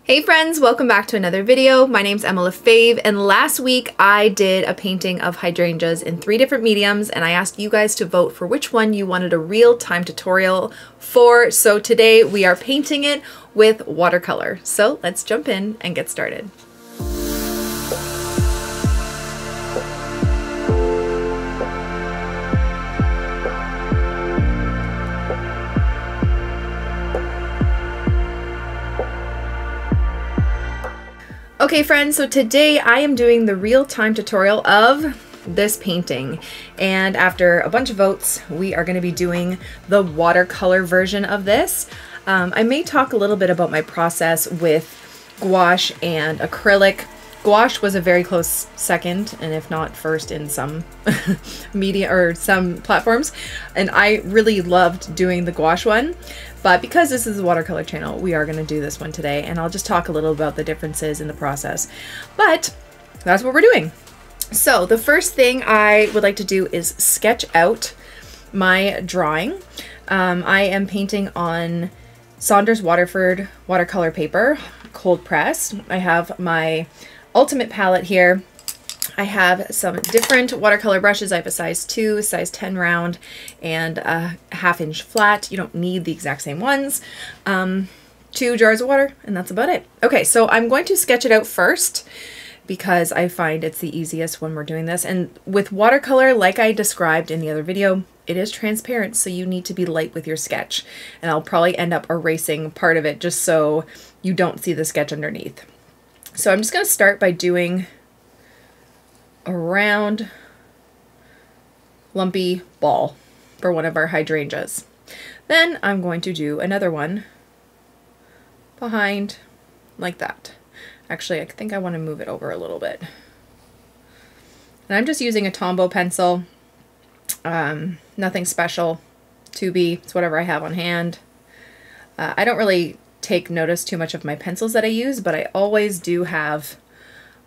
Hey friends, welcome back to another video. My name's Lefebvre, and last week I did a painting of hydrangeas in 3 different mediums, and I asked you guys to vote for which one you wanted a real-time tutorial for. So today we are painting it with watercolor. So let's jump in and get started. Okay friends, so today I am doing the real-time tutorial of this painting, and after a bunch of votes we are going to be doing the watercolor version of this. I may talk a little bit about my process with gouache and acrylic. Gouache was a very close second, and if not first in some media or some platforms, and I really loved doing the gouache one. But because this is a watercolor channel, we are going to do this one today, and I'll just talk a little about the differences in the process. But that's what we're doing. So the first thing I would like to do is sketch out my drawing. I am painting on Saunders Waterford watercolor paper, cold pressed. I have my Ultimate palette here. I have some different watercolor brushes. I have a size 2, size 10 round, and a 1/2 inch flat. You don't need the exact same ones. 2 jars of water, and that's about it. Okay, so I'm going to sketch it out first because I find it's the easiest when we're doing this. And with watercolor, like I described in the other video, it is transparent, so you need to be light with your sketch. And I'll probably end up erasing part of it just so you don't see the sketch underneath. So I'm just going to start by doing a round, lumpy ball for one of our hydrangeas. Then I'm going to do another one behind like that. Actually, I think I want to move it over a little bit. And I'm just using a Tombow pencil. Nothing special. 2B, it's whatever I have on hand. I don't really take notice too much of my pencils that I use, but I always do have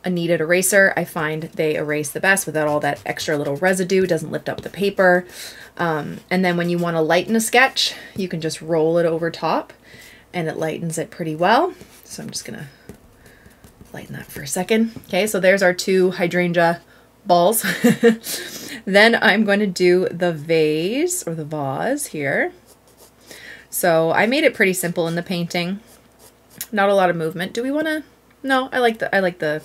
a kneaded eraser. I find they erase the best without all that extra little residue. It doesn't lift up the paper. And then when you want to lighten a sketch, you can just roll it over top and it lightens it pretty well. So I'm just gonna lighten that for a second. Okay, so there's our 2 hydrangea balls. Then I'm going to do the vase or the vase here. So I made it pretty simple in the painting. Not a lot of movement. Do we want to? No, I like the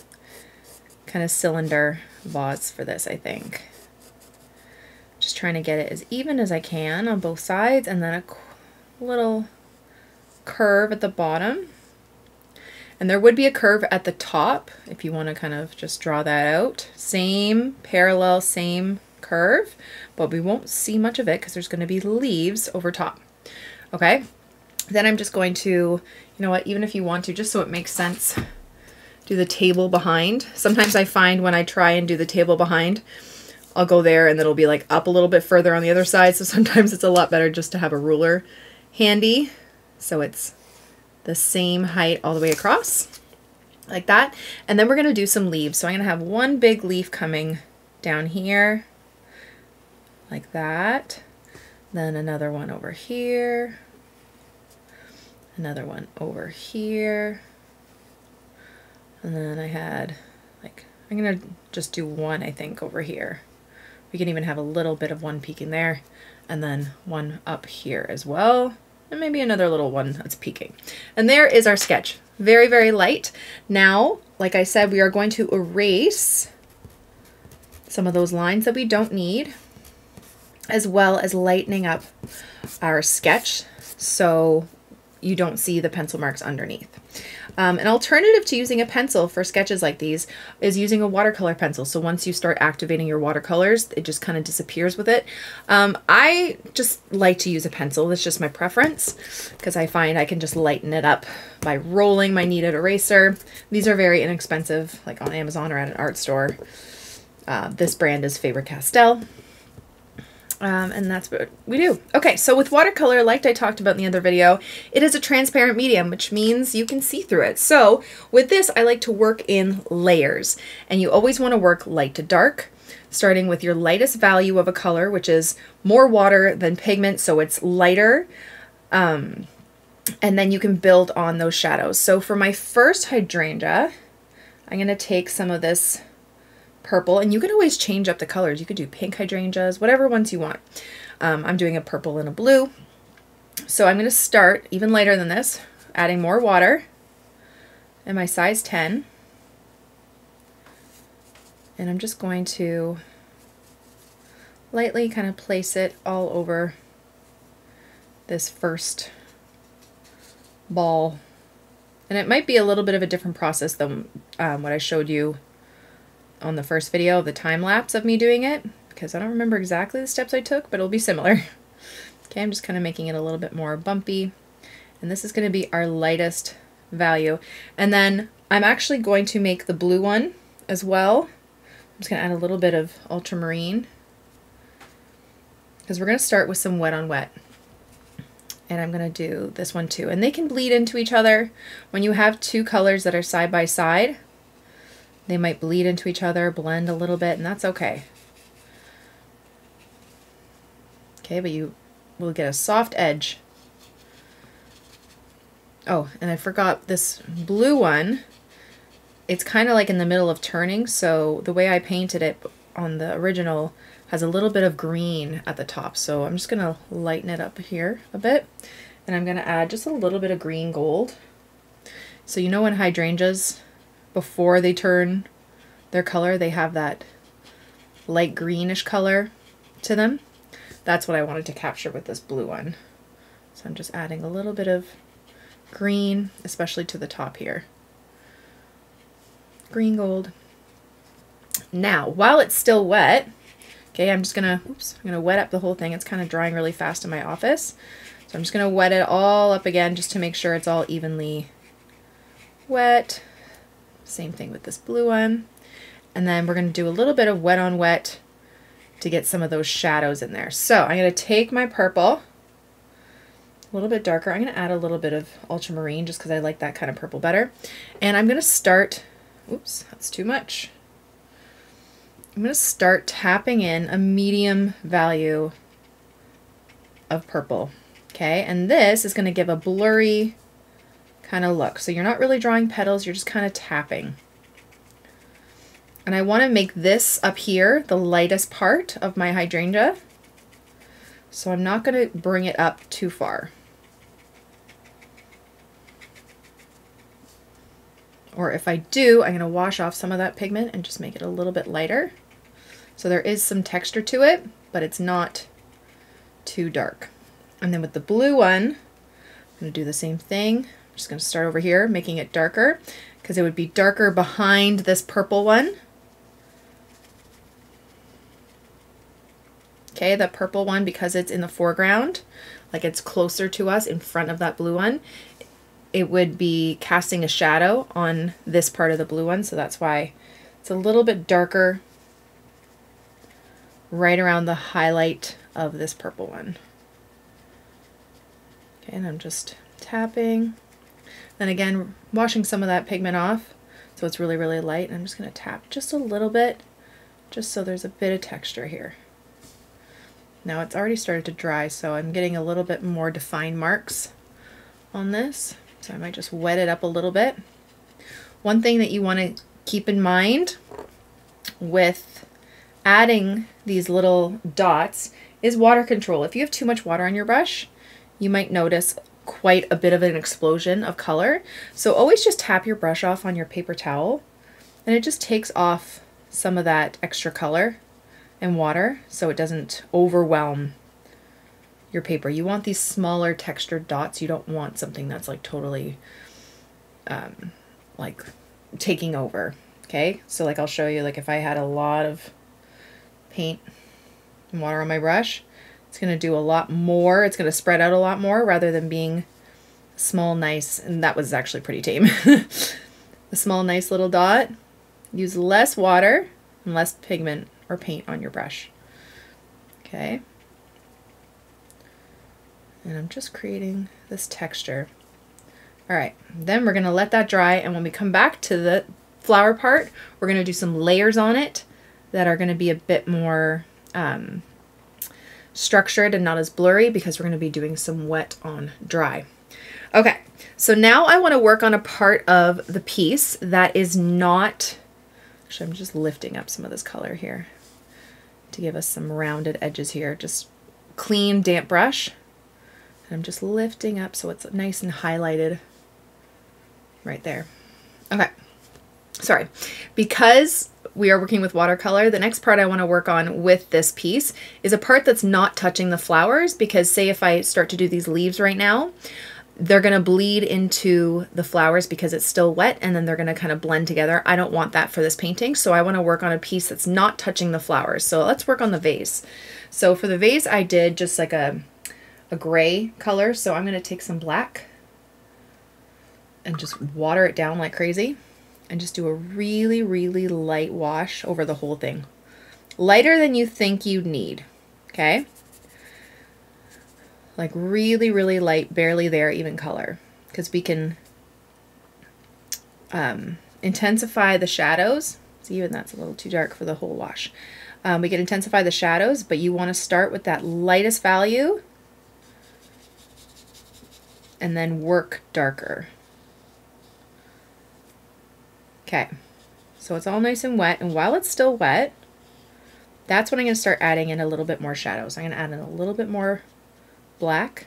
kind of cylinder vase for this, I think. Just trying to get it as even as I can on both sides, and then a little curve at the bottom. And there would be a curve at the top if you want to kind of just draw that out. Same parallel, same curve, but we won't see much of it because there's going to be leaves over top. Okay, then I'm just going to, you know what, even if you want to, just so it makes sense, do the table behind. Sometimes I find when I try and do the table behind, I'll go there and it'll be like up a little bit further on the other side. So sometimes it's a lot better just to have a ruler handy. So it's the same height all the way across, like that. And then we're going to do some leaves. So I'm going to have one big leaf coming down here, like that. Then another one over here. Another one over here. And then I had, like, I'm going to just do one, I think, over here. We can even have a little bit of one peeking there. And then one up here as well. And maybe another little one that's peeking. And there is our sketch. Very, very light. Now, like I said, we are going to erase some of those lines that we don't need, as well as lightening up our sketch so you don't see the pencil marks underneath. An alternative to using a pencil for sketches like these is using a watercolor pencil. So once you start activating your watercolors, it just kind of disappears with it. I just like to use a pencil. That's just my preference because I find I can just lighten it up by rolling my kneaded eraser. These are very inexpensive, like on Amazon or at an art store. This brand is Faber-Castell. And that's what we do. Okay, so with watercolor, like I talked about in the other video, it is a transparent medium, which means you can see through it. So with this, I like to work in layers, and you always want to work light to dark, starting with your lightest value of a color, which is more water than pigment, so it's lighter. And then you can build on those shadows. So for my first hydrangea, I'm going to take some of this purple, and you can always change up the colors. You could do pink hydrangeas, whatever ones you want. I'm doing a purple and a blue. So I'm going to start even lighter than this, adding more water in my size 10. And I'm just going to lightly kind of place it all over this first ball. And it might be a little bit of a different process than what I showed you on the first video, the time lapse of me doing it, because I don't remember exactly the steps I took, but it'll be similar. Okay, I'm just kind of making it a little bit more bumpy. And this is going to be our lightest value. And then I'm actually going to make the blue one as well. I'm just going to add a little bit of ultramarine, because we're going to start with some wet on wet. And I'm going to do this one too. And they can bleed into each other. When you have two colors that are side by side, they might bleed into each other, blend a little bit, and that's okay. Okay, but you will get a soft edge. Oh, and I forgot this blue one. It's kind of like in the middle of turning, so the way I painted it on the original has a little bit of green at the top. So I'm just going to lighten it up here a bit, and I'm going to add just a little bit of green gold. So you know when hydrangeas, before they turn their color, they have that light greenish color to them? That's what I wanted to capture with this blue one. So I'm just adding a little bit of green, especially to the top here. Green gold. Now, while it's still wet, okay, I'm gonna wet up the whole thing. It's kind of drying really fast in my office. So I'm just gonna wet it all up again just to make sure it's all evenly wet. Same thing with this blue one. And then we're gonna do a little bit of wet on wet to get some of those shadows in there. So I'm gonna take my purple, a little bit darker. I'm gonna add a little bit of ultramarine just because I like that kind of purple better. And I'm gonna start, oops, that's too much. I'm going to start tapping in a medium value of purple, okay? And this is going to give a blurry kind of look. So you're not really drawing petals, you're just kind of tapping. And I want to make this up here the lightest part of my hydrangea. So I'm not going to bring it up too far. Or if I do, I'm going to wash off some of that pigment and just make it a little bit lighter. So there is some texture to it, but it's not too dark. And then with the blue one, I'm going to do the same thing. I'm just going to start over here, making it darker, because it would be darker behind this purple one. Okay, the purple one, because it's in the foreground, like it's closer to us in front of that blue one, it would be casting a shadow on this part of the blue one, so that's why it's a little bit darker right around the highlight of this purple one. Okay, and I'm just tapping. Then again, washing some of that pigment off so it's really, really light. And I'm just going to tap just a little bit, just so there's a bit of texture here. Now it's already started to dry, so I'm getting a little bit more defined marks on this. So I might just wet it up a little bit. One thing that you want to keep in mind with adding these little dots is water control. If you have too much water on your brush, you might notice quite a bit of an explosion of color. So always just tap your brush off on your paper towel, and it just takes off some of that extra color and water so it doesn't overwhelm your paper. You want these smaller textured dots. You don't want something that's like totally like taking over. Okay, so like I'll show you, like if I had a lot of paint and water on my brush, it's going to do a lot more. It's going to spread out a lot more rather than being small, nice, and that was actually pretty tame. A small, nice little dot. Use less water and less pigment or paint on your brush. Okay. And I'm just creating this texture. All right, then we're going to let that dry, and when we come back to the flower part, we're going to do some layers on it that are going to be a bit more structured and not as blurry, because we're going to be doing some wet on dry. Okay, so now I want to work on a part of the piece that is not, actually I'm just lifting up some of this color here to give us some rounded edges here. Just clean, damp brush. And I'm just lifting up so it's nice and highlighted right there. Okay, sorry. Because we are working with watercolor, the next part I want to work on with this piece is a part that's not touching the flowers, because say if I start to do these leaves right now, they're going to bleed into the flowers because it's still wet, and then they're going to kind of blend together. I don't want that for this painting, so I want to work on a piece that's not touching the flowers. So let's work on the vase. So for the vase, I did just like a gray color, so I'm going to take some black and just water it down like crazy. And just do a really, really light wash over the whole thing. Lighter than you think you'd need, okay? Like really, really light, barely there even color. Because we can intensify the shadows. See, even that's a little too dark for the whole wash. We can intensify the shadows, but you want to start with that lightest value and then work darker. Okay, so it's all nice and wet, and while it's still wet, that's when I'm going to start adding in a little bit more shadows. I'm going to add in a little bit more black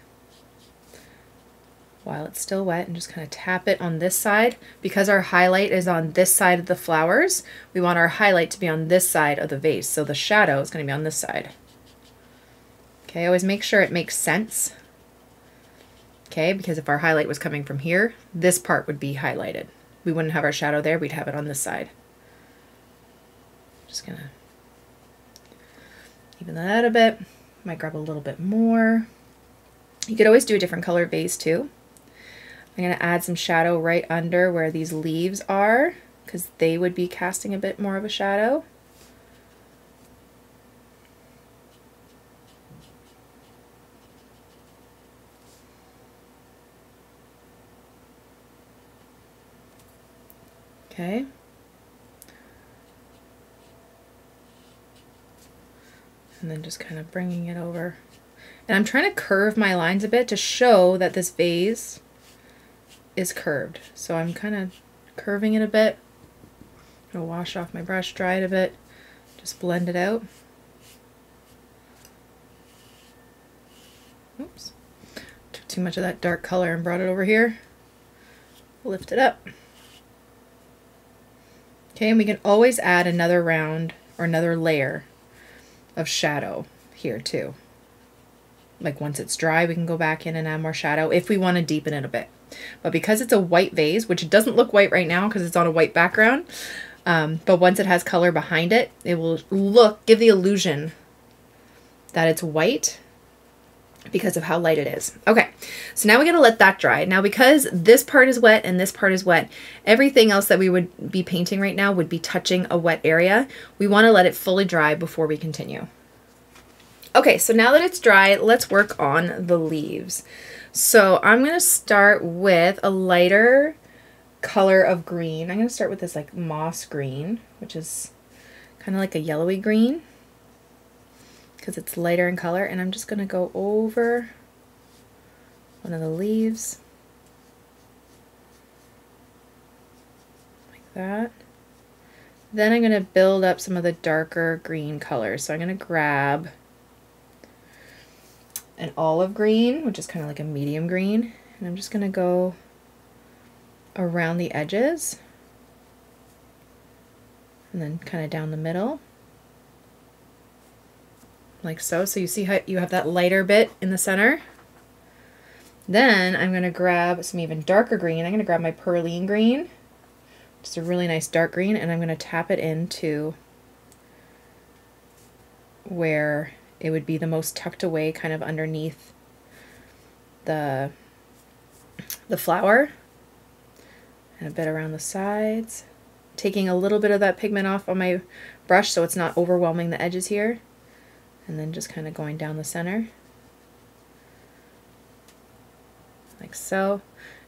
while it's still wet and just kind of tap it on this side. Because our highlight is on this side of the flowers, we want our highlight to be on this side of the vase, so the shadow is going to be on this side. Okay, always make sure it makes sense. Okay, because if our highlight was coming from here, this part would be highlighted. We wouldn't have our shadow there, we'd have it on this side. Just gonna even that out a bit. Might grab a little bit more. You could always do a different color vase too. I'm gonna add some shadow right under where these leaves are, because they would be casting a bit more of a shadow. Okay. And then just kind of bringing it over. And I'm trying to curve my lines a bit to show that this vase is curved. So I'm kind of curving it a bit. I'm gonna wash off my brush, dry it a bit, just blend it out. Oops. Took too much of that dark color and brought it over here. Lift it up. Okay, and we can always add another round or another layer of shadow here too. Like once it's dry, we can go back in and add more shadow if we want to deepen it a bit. But because it's a white vase, which it doesn't look white right now because it's on a white background, but once it has color behind it, it will give the illusion that it's white because of how light it is. Okay, so now we gotta let that dry. Now because this part is wet and this part is wet, everything else that we would be painting right now would be touching a wet area. We wanna let it fully dry before we continue. Okay, so now that it's dry, let's work on the leaves. So I'm gonna start with a lighter color of green. I'm gonna start with this like moss green, which is kind of like a yellowy green, because it's lighter in color, and I'm just going to go over one of the leaves like that. Then I'm going to build up some of the darker green colors. So I'm going to grab an olive green, which is kind of like a medium green, and I'm just going to go around the edges and then kind of down the middle. Like so. So you see how you have that lighter bit in the center. Then I'm going to grab some even darker green. I'm going to grab my Perylene Green, just a really nice dark green, and I'm going to tap it into where it would be the most tucked away, kind of underneath the flower, and a bit around the sides. Taking a little bit of that pigment off on my brush so it's not overwhelming the edges here. And then just kind of going down the center, like so.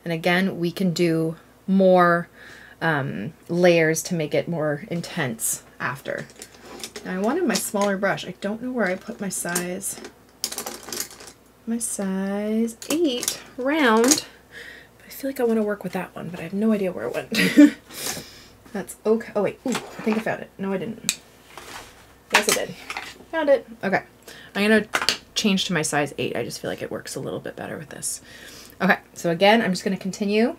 And again, we can do more layers to make it more intense after. Now I wanted my smaller brush. I don't know where I put my size 8 round. I feel like I want to work with that one, but I have no idea where it went. That's okay. Oh wait, ooh, I think I found it. No, I didn't. Yes, I did. Found it. Okay. I'm going to change to my size 8. I just feel like it works a little bit better with this. Okay, so again, I'm just going to continue.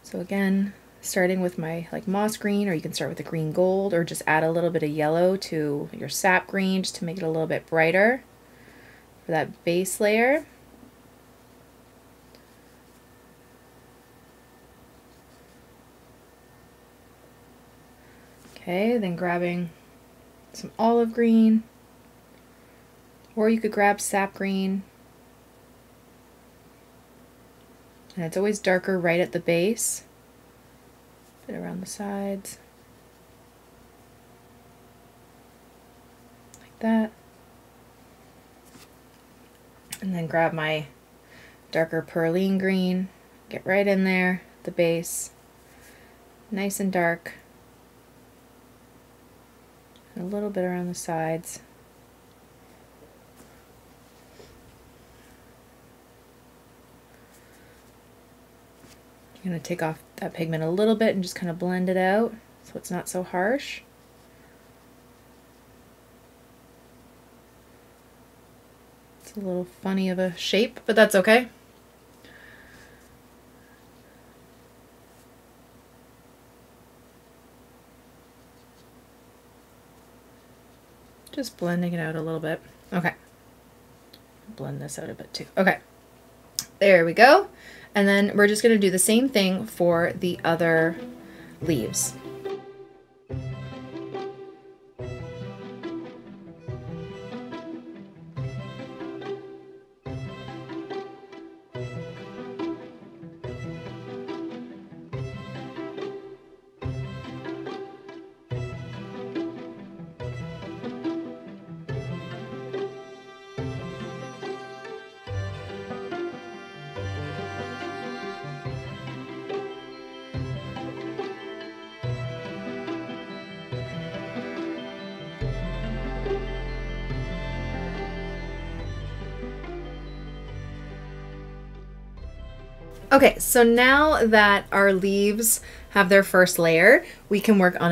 So again, starting with my like moss green, or you can start with the green gold, or just add a little bit of yellow to your sap green just to make it a little bit brighter for that base layer. Okay, then grabbing some olive green, or you could grab sap green. And it's always darker right at the base, a bit around the sides, like that. And then grab my darker Perylene Green, get right in there at the base, nice and dark, and a little bit around the sides. I'm going to take off that pigment a little bit and just kind of blend it out so it's not so harsh. It's a little funny of a shape, but that's okay. Just blending it out a little bit. Okay. Blend this out a bit too. Okay. There we go. And then we're just going to do the same thing for the other leaves. Okay, so now that our leaves have their first layer, we can work on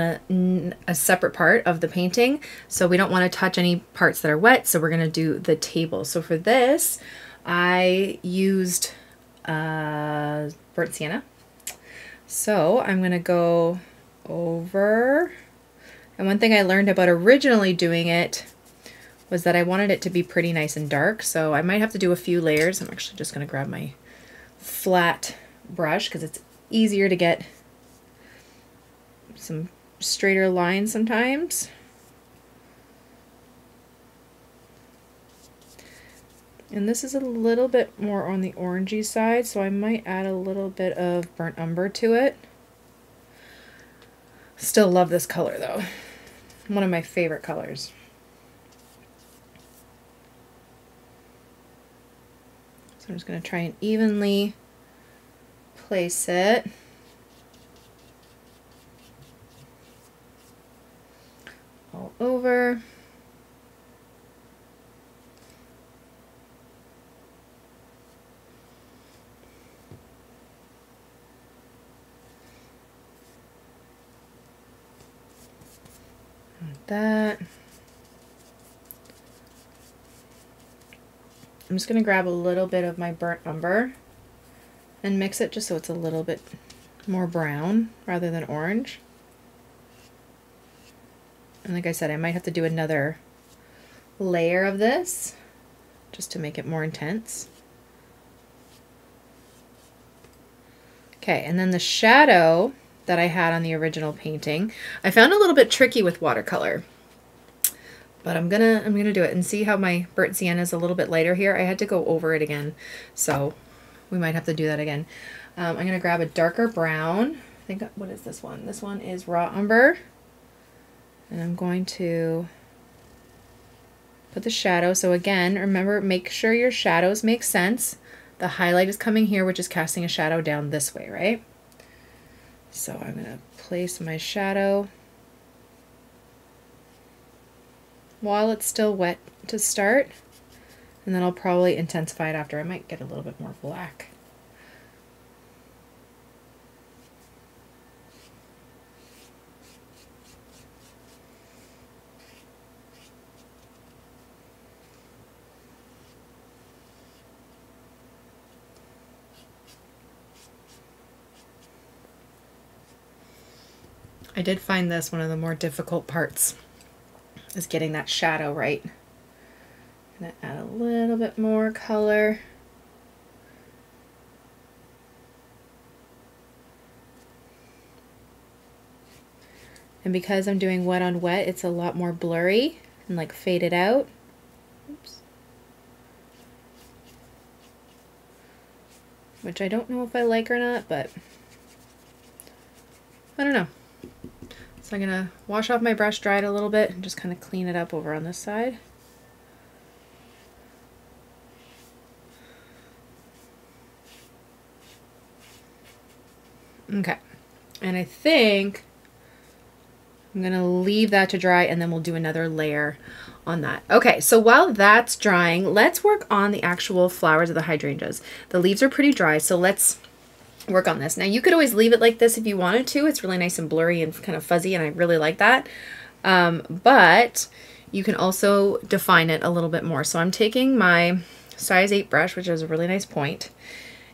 a separate part of the painting. So we don't want to touch any parts that are wet, so we're going to do the table. So for this, I used burnt sienna. So I'm going to go over, and one thing I learned about originally doing it was that I wanted it to be pretty nice and dark, so I might have to do a few layers. I'm actually just going to grab my flat brush because it's easier to get some straighter lines sometimes. And this is a little bit more on the orangey side, so I might add a little bit of burnt umber to it. Still love this color though. One of my favorite colors. So I'm just going to try and evenly place it. All over. Like that. I'm just going to grab a little bit of my burnt umber and mix it just so it's a little bit more brown rather than orange. And like I said, I might have to do another layer of this just to make it more intense. Okay, and then the shadow that I had on the original painting, I found a little bit tricky with watercolor. But I'm gonna do it and see how my burnt sienna is a little bit lighter here. I had to go over it again, so we might have to do that again. I'm gonna grab a darker brown. I think, what is this one? This one is raw umber, and I'm going to put the shadow. So again, remember, make sure your shadows make sense. The highlight is coming here, which is casting a shadow down this way, right? So I'm gonna place my shadow while it's still wet to start, And then I'll probably intensify it after. I might get a little bit more black. I did find this one of the more difficult parts, is getting that shadow right. I'm gonna add a little bit more color. And because I'm doing wet on wet, it's a lot more blurry and like faded out. Oops. Which I don't know if I like or not, but I don't know. So I'm gonna wash off my brush, dry it a little bit, and just kind of clean it up over on this side. Okay, and I think I'm gonna leave that to dry and then we'll do another layer on that. Okay, so while that's drying, let's work on the actual flowers of the hydrangeas. The leaves are pretty dry, so let's work on this. Now you could always leave it like this if you wanted to. It's really nice and blurry and kind of fuzzy, and I really like that. But you can also define it a little bit more. So I'm taking my size 8 brush, which is a really nice point,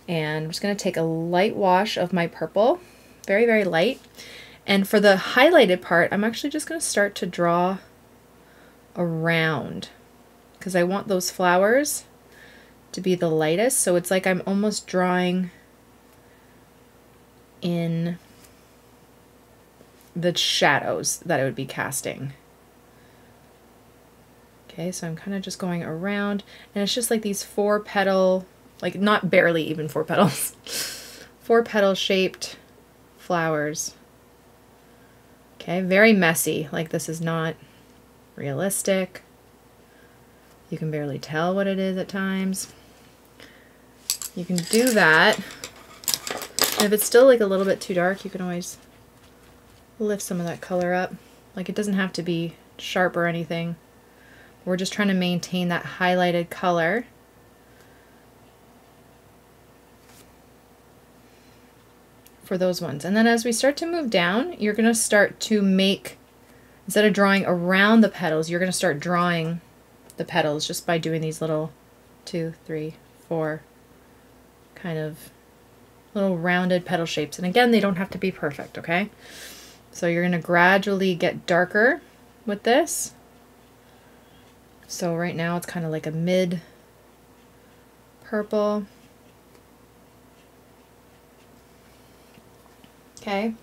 and I'm just going to take a light wash of my purple, very, very light. And for the highlighted part, I'm actually just going to start to draw around because I want those flowers to be the lightest. So it's like I'm almost drawing in the shadows that I would be casting. Okay, so I'm kind of just going around, and it's just like these 4 petal, like not barely even 4 petals, 4 petal shaped flowers. Okay, very messy, like this is not realistic. You can barely tell what it is at times. You can do that. And if it's still like a little bit too dark, you can always lift some of that color up. Like it doesn't have to be sharp or anything. We're just trying to maintain that highlighted color. For those ones. And then as we start to move down, you're going to start to make, instead of drawing around the petals, you're going to start drawing the petals just by doing these little 2, 3, 4 kind of little rounded petal shapes. And again, they don't have to be perfect, okay? So you're going to gradually get darker with this. So right now it's kind of like a mid purple. Okay.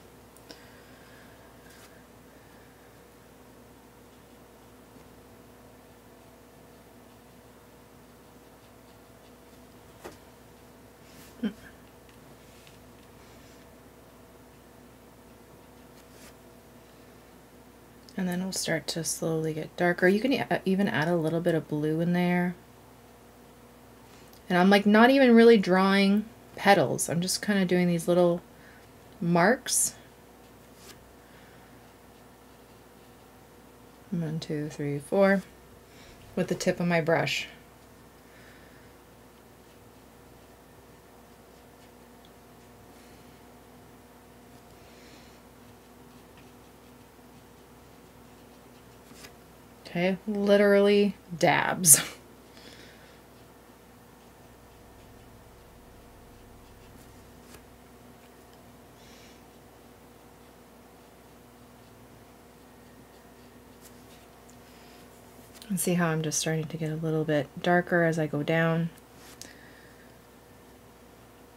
And then we'll start to slowly get darker. You can even add a little bit of blue in there. And I'm like not even really drawing petals. I'm just kind of doing these little marks. 1, 2, 3, 4 with the tip of my brush. Okay, literally dabs. And see how I'm just starting to get a little bit darker as I go down.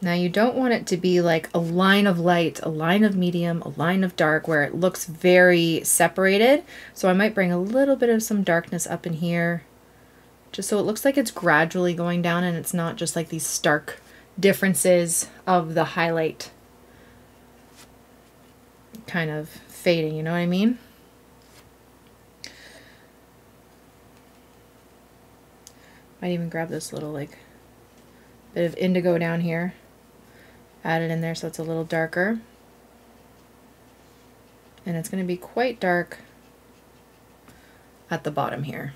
Now you don't want it to be like a line of light, a line of medium, a line of dark where it looks very separated. So I might bring a little bit of some darkness up in here just so it looks like it's gradually going down and it's not just like these stark differences of the highlight kind of fading, you know what I mean? Might even grab this little like bit of indigo down here. Add it in there so it's a little darker. And it's going to be quite dark at the bottom here.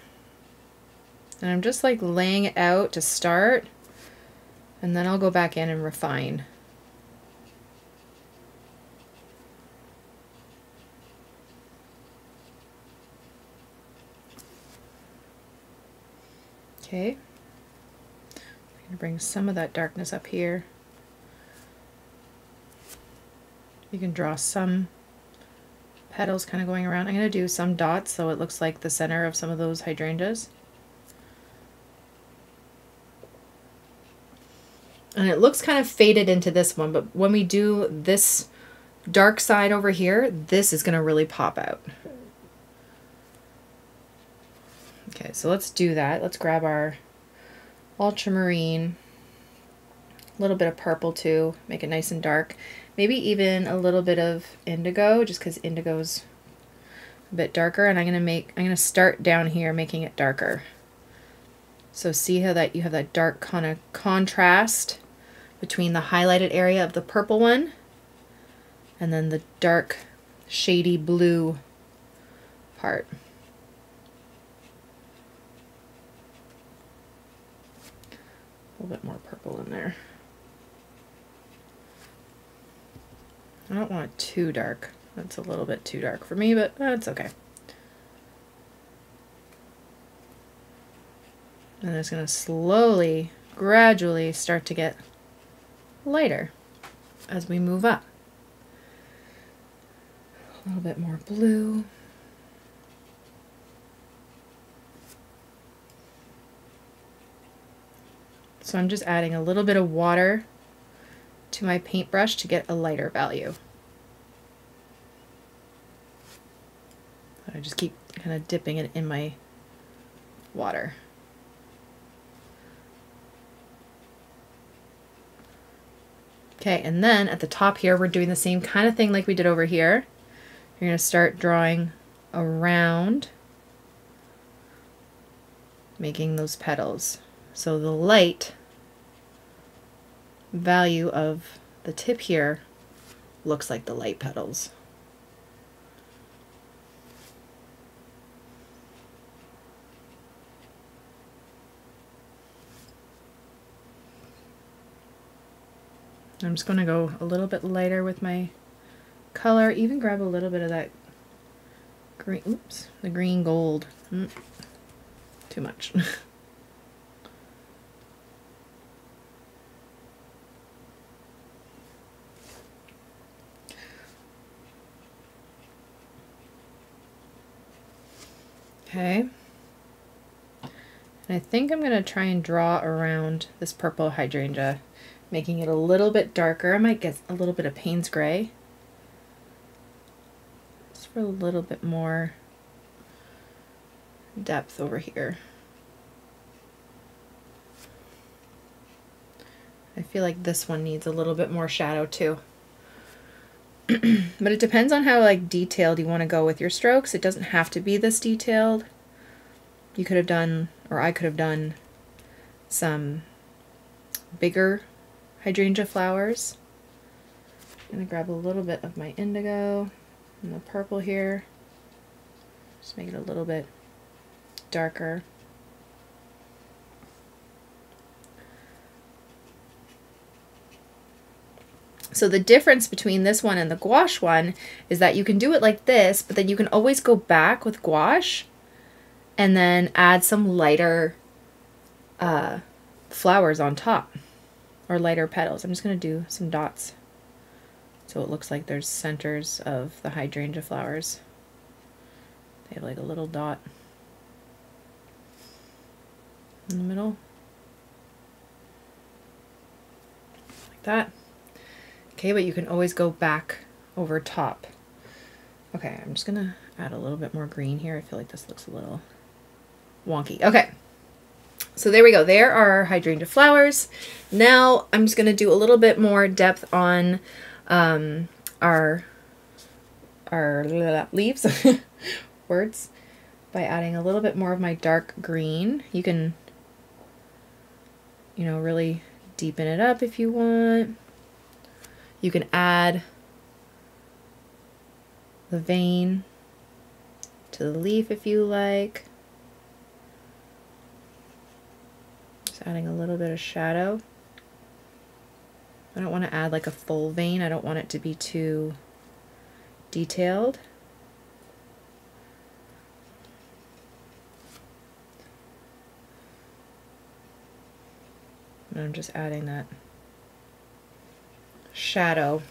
And I'm just like laying it out to start, and then I'll go back in and refine. Okay. I'm going to bring some of that darkness up here. You can draw some petals kind of going around. I'm going to do some dots so it looks like the center of some of those hydrangeas. And it looks kind of faded into this one, but when we do this dark side over here, this is going to really pop out. Okay, so let's do that. Let's grab our ultramarine, a little bit of purple too, make it nice and dark. Maybe even a little bit of indigo, just because indigo's a bit darker. And I'm gonna start down here making it darker. So see how that you have that dark kind of contrast between the highlighted area of the purple one and then the dark shady blue part. A little bit more purple in there. I don't want it too dark. That's a little bit too dark for me, but that's okay. And it's going to slowly, gradually start to get lighter as we move up. A little bit more blue. So I'm just adding a little bit of water to my paintbrush to get a lighter value. I just keep kind of dipping it in my water. Okay, and then at the top here, we're doing the same kind of thing like we did over here. You're going to start drawing around, making those petals. So the light value of the tip here looks like the light petals. I'm just going to go a little bit lighter with my color, even grab a little bit of that green, oops, the green gold. Too much. Okay. And I think I'm going to try and draw around this purple hydrangea, making it a little bit darker. I might get a little bit of Paynes gray, just for a little bit more depth over here. I feel like this one needs a little bit more shadow too. But it depends on how like detailed you want to go with your strokes. It doesn't have to be this detailed. You could have done, or I could have done, some bigger hydrangea flowers. I'm going to grab a little bit of my indigo and the purple here. Just make it a little bit darker. So the difference between this one and the gouache one is that you can do it like this, but then you can always go back with gouache and then add some lighter flowers on top, or lighter petals. I'm just going to do some dots so it looks like there's centers of the hydrangea flowers. They have like a little dot in the middle, like that. Okay, but you can always go back over top. Okay, I'm just gonna add a little bit more green here. I feel like this looks a little wonky. Okay, so there we go. There are our hydrangea flowers. Now I'm just gonna do a little bit more depth on our leaves, words, by adding a little bit more of my dark green. You can, you know, really deepen it up if you want. You can add the vein to the leaf if you like. adding a little bit of shadow. I don't want to add like a full vein. I don't want it to be too detailed. And I'm just adding that shadow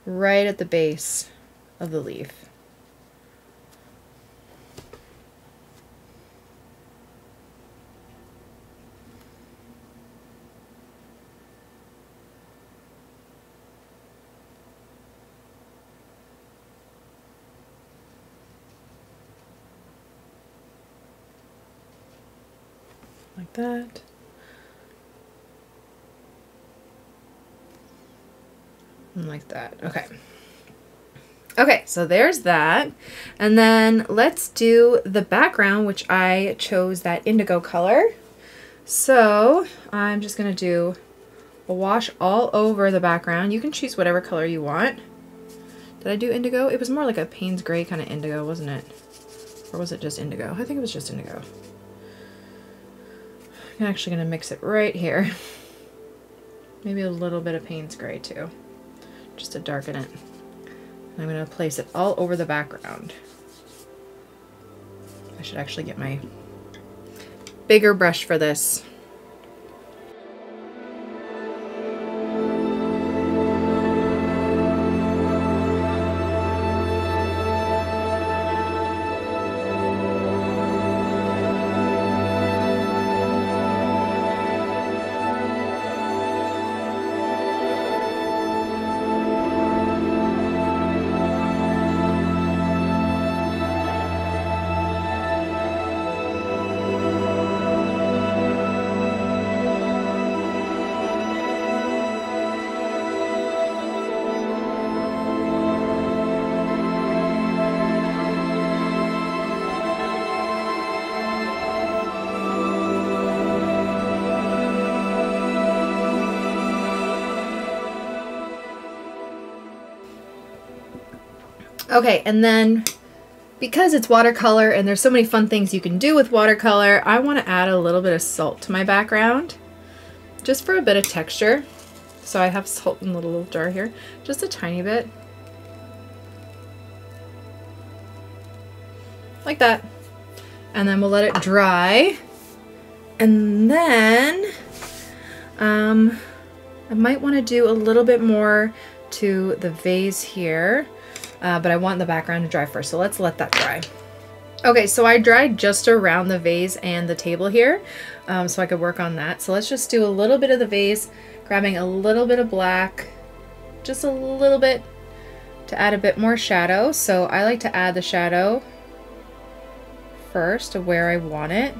right at the base of the leaf. Like that. And like that. Okay. Okay, so there's that. And then let's do the background, which I chose that indigo color. So I'm just going to do a wash all over the background. You can choose whatever color you want. Did I do indigo? It was more like a Paynes gray kind of indigo, wasn't it? Or was it just indigo? I think it was just indigo. I'm actually going to mix it right here. Maybe a little bit of Paynes gray too, just to darken it. I'm going to place it all over the background. I should actually get my bigger brush for this. Okay, and then because it's watercolor and there's so many fun things you can do with watercolor, I want to add a little bit of salt to my background, just for a bit of texture. So I have salt in the little jar here, just a tiny bit. Like that. And then we'll let it dry. And then I might want to do a little bit more to the vase here. But I want the background to dry first, so let's let that dry. Okay, so I dried just around the vase and the table here, so I could work on that. So let's just do a little bit of the vase, grabbing a little bit of black, just a little bit to add a bit more shadow. So I like to add the shadow first of where I want it,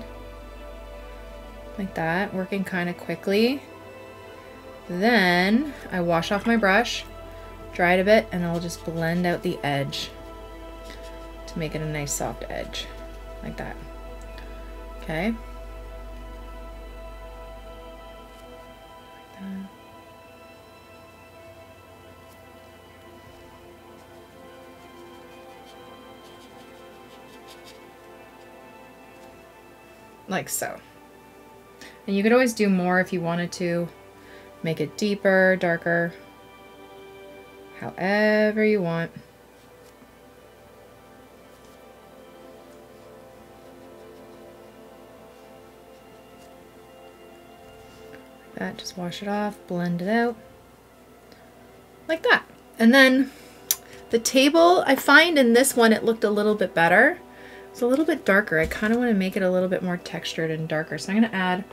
like that, working kind of quickly. Then I wash off my brush, dry it a bit, and I'll just blend out the edge to make it a nice soft edge, like that. Okay. Like that. Like so. And you could always do more if you wanted to, make it deeper, darker, however you want. Like that, just wash it off, blend it out. Like that. And then the table, I find in this one it looked a little bit better. It's a little bit darker. I kind of want to make it a little bit more textured and darker. So I'm going to add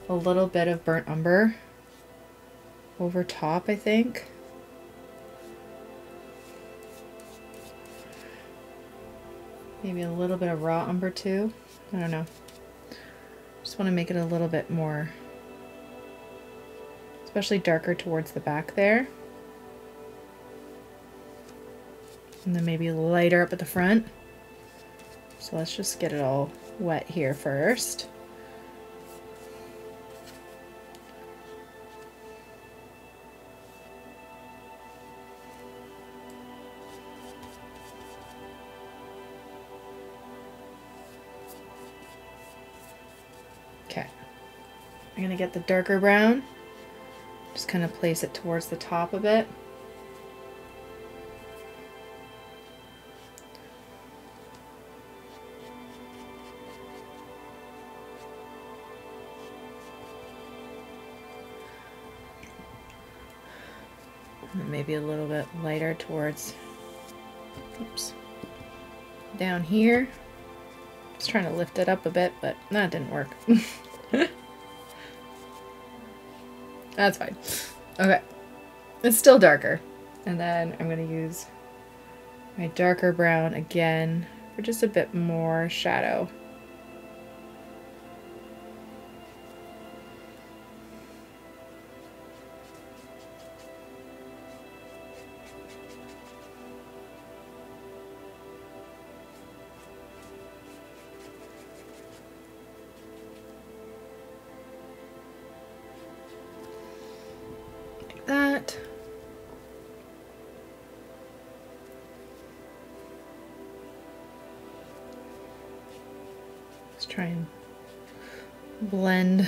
a little bit of burnt umber over top, I think. Maybe a little bit of raw umber too. I don't know. Just want to make it a little bit more, especially darker towards the back there. And then maybe lighter up at the front. So let's just get it all wet here first. Okay. I'm going to get the darker brown. Just kind of place it towards the top a bit. And maybe a little bit lighter towards, oops, down here. Just trying to lift it up a bit, but that didn't work. That's fine. Okay. It's still darker. And then I'm going to use my darker brown again for just a bit more shadow. That. Let's try and blend.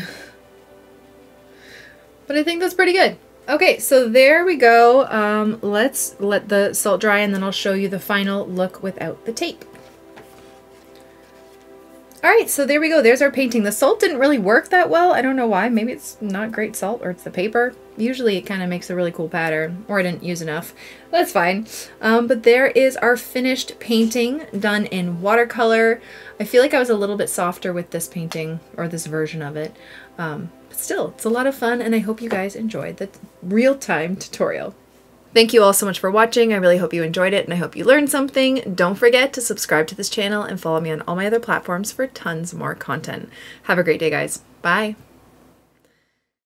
But I think that's pretty good. Okay, so there we go. Let's let the salt dry and then I'll show you the final look without the tape. Alright, so there we go. There's our painting. The salt didn't really work that well. I don't know why. Maybe it's not great salt or it's the paper. Usually it kind of makes a really cool pattern, or I didn't use enough. That's fine. But there is our finished painting done in watercolor. I feel like I was a little bit softer with this painting, or this version of it. But still, it's a lot of fun and I hope you guys enjoyed the real-time tutorial. Thank you all so much for watching. I really hope you enjoyed it and I hope you learned something. Don't forget to subscribe to this channel and follow me on all my other platforms for tons more content. Have a great day, guys. Bye.